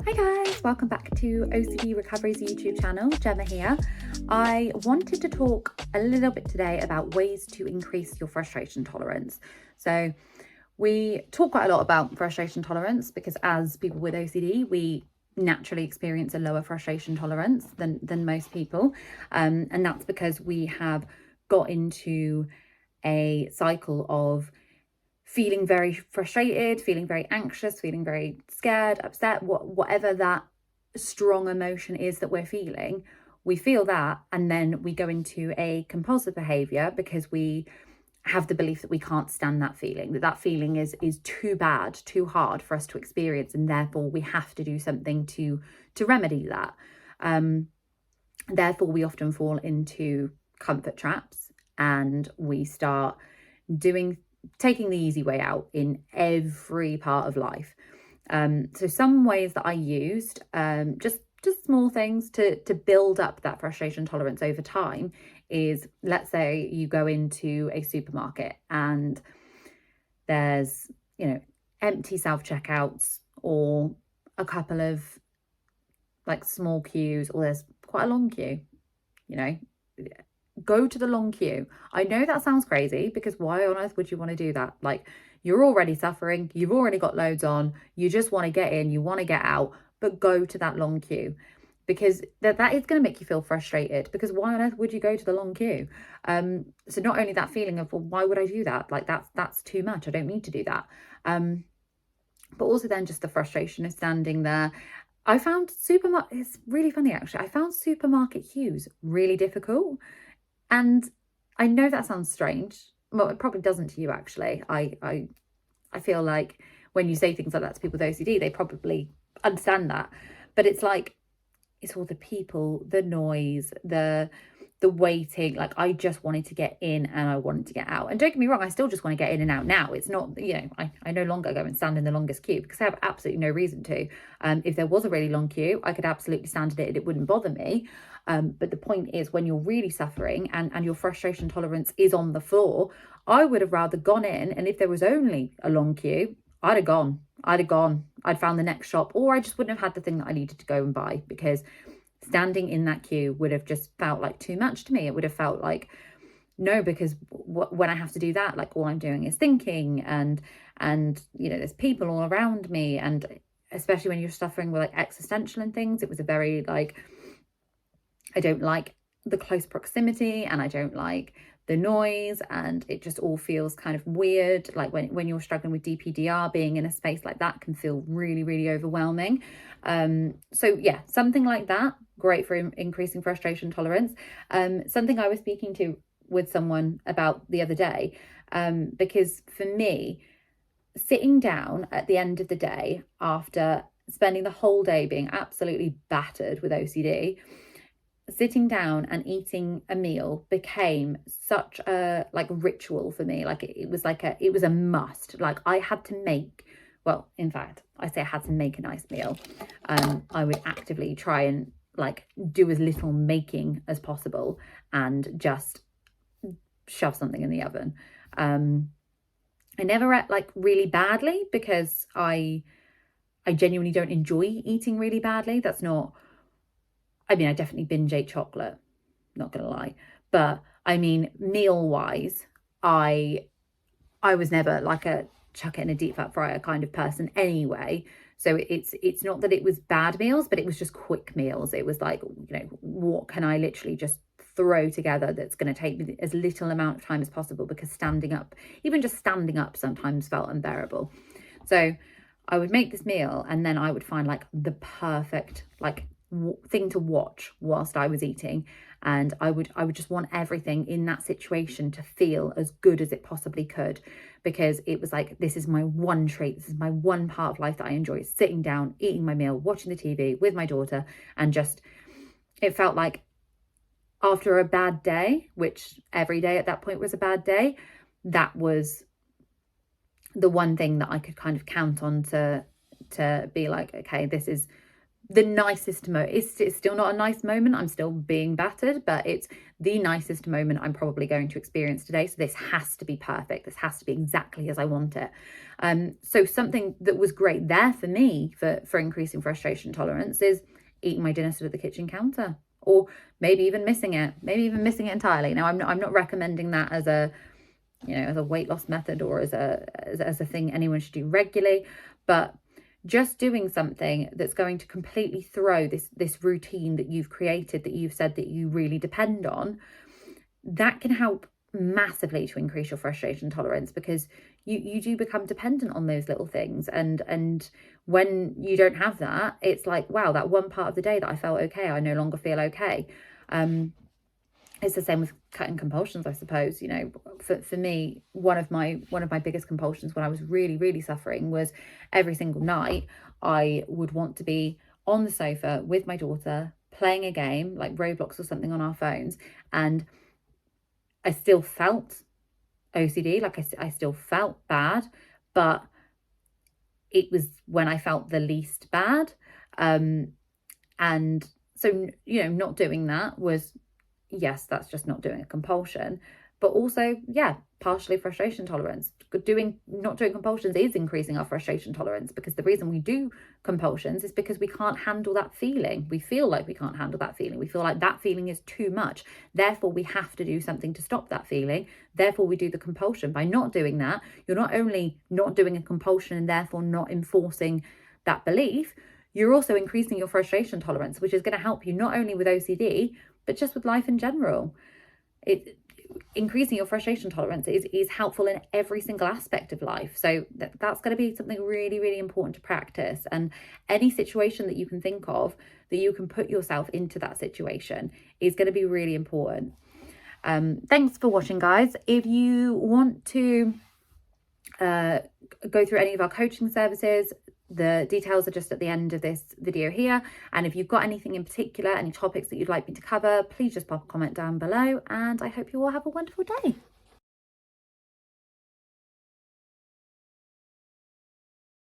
Hi guys, welcome back to OCD Recovery's YouTube channel. Gemma here. I wanted to talk a little bit today about ways to increase your frustration tolerance. So we talk quite a lot about frustration tolerance because as people with OCD, we naturally experience a lower frustration tolerance than most people. And that's because we have got into a cycle of feeling very frustrated, feeling very anxious, feeling very scared, upset, whatever that strong emotion is that we're feeling, we feel that, and then we go into a compulsive behavior because we have the belief that we can't stand that feeling, that feeling is too bad, too hard for us to experience, and therefore we have to do something to remedy that. Therefore, we often fall into comfort traps and we start taking the easy way out in every part of life. So some ways that I used, just small things to build up that frustration tolerance over time is, let's say you go into a supermarket and there's, empty self-checkouts or a couple of like small queues, or there's quite a long queue, go to the long queue. I know that sounds crazy because why on earth would you want to do that? Like, you're already suffering, you've already got loads on, you just want to get in, you want to get out, but go to that long queue because that is going to make you feel frustrated, because why on earth would you go to the long queue? So not only that feeling of, well, why would I do that? Like that's too much. I don't need to do that. But also then just the frustration of standing there. I found it's really funny actually. I found supermarket queues really difficult. And I know that sounds strange. Well, it probably doesn't to you, actually. I feel like when you say things like that to people with OCD, they probably understand that. But it's like, it's all the people, the noise, the waiting. Like, I just wanted to get in and I wanted to get out. And don't get me wrong, I still just want to get in and out now. It's not, I no longer go and stand in the longest queue because I have absolutely no reason to. If there was a really long queue, I could absolutely stand in it and it wouldn't bother me. But the point is, when you're really suffering and your frustration tolerance is on the floor, I would have rather gone in, and if there was only a long queue, I'd have gone. I'd found the next shop, or I just wouldn't have had the thing that I needed to go and buy, because standing in that queue would have just felt like too much to me. It would have felt like, no, because when I have to do that, like, all I'm doing is thinking, and there's people all around me, and especially when you're suffering with like existential and things, it was a very like, I don't like the close proximity and I don't like the noise, and it just all feels kind of weird. Like when you're struggling with DPDR, being in a space like that can feel really, really overwhelming. So yeah, something like that, great for increasing frustration tolerance. Something I was speaking to with someone about the other day, because for me, sitting down at the end of the day after spending the whole day being absolutely battered with OCD, sitting down and eating a meal became such a like ritual for me. Like it was a must. Like I had to make, well, in fact, I say I had to make a nice meal. I would actively try and like do as little making as possible and just shove something in the oven. I never ate like really badly because I genuinely don't enjoy eating really badly. That's not, I mean, I definitely binge ate chocolate, not gonna lie. But I mean, meal wise, I was never like a chuck it in a deep fat fryer kind of person anyway. So it's not that it was bad meals, but it was just quick meals. It was like, what can I literally just throw together that's going to take me as little amount of time as possible, because standing up, even just standing up, sometimes felt unbearable. So I would make this meal and then I would find like the perfect like thing to watch whilst I was eating, and I would just want everything in that situation to feel as good as it possibly could, because it was like, this is my one treat, this is my one part of life that I enjoy, sitting down, eating my meal, watching the TV with my daughter, and just, it felt like after a bad day, which every day at that point was a bad day, that was the one thing that I could kind of count on to be like, okay, this is the nicest moment. It's still not a nice moment. I'm still being battered, but it's the nicest moment I'm probably going to experience today. So this has to be perfect. This has to be exactly as I want it. So something that was great there for me for increasing frustration tolerance is eating my dinner stood at the kitchen counter, or maybe even missing it, entirely. Now, I'm not recommending that as a, as a weight loss method or as a thing anyone should do regularly, but just doing something that's going to completely throw this routine that you've created, that you've said that you really depend on, that can help massively to increase your frustration tolerance, because you do become dependent on those little things, and when you don't have that, it's like, wow, that one part of the day that I felt okay, I no longer feel okay. It's the same with cutting compulsions, I suppose. For me, one of my biggest compulsions when I was really, really suffering was every single night I would want to be on the sofa with my daughter playing a game like Roblox or something on our phones, and I still felt OCD, like I still felt bad, but it was when I felt the least bad. And so, not doing that was, yes, that's just not doing a compulsion, but also, yeah, partially frustration tolerance. Not doing compulsions is increasing our frustration tolerance, because the reason we do compulsions is because we can't handle that feeling. We feel like we can't handle that feeling. We feel like that feeling is too much. Therefore, we have to do something to stop that feeling. Therefore, we do the compulsion. By not doing that, you're not only not doing a compulsion and therefore not enforcing that belief, you're also increasing your frustration tolerance, which is going to help you not only with OCD, but just with life in general. Increasing your frustration tolerance is helpful in every single aspect of life. So that's going to be something really, really important to practice. And any situation that you can think of that you can put yourself into that situation is going to be really important. Thanks for watching, guys. If you want to go through any of our coaching services, the details are just at the end of this video here. And if you've got anything in particular, any topics that you'd like me to cover, please just pop a comment down below, and I hope you all have a wonderful day.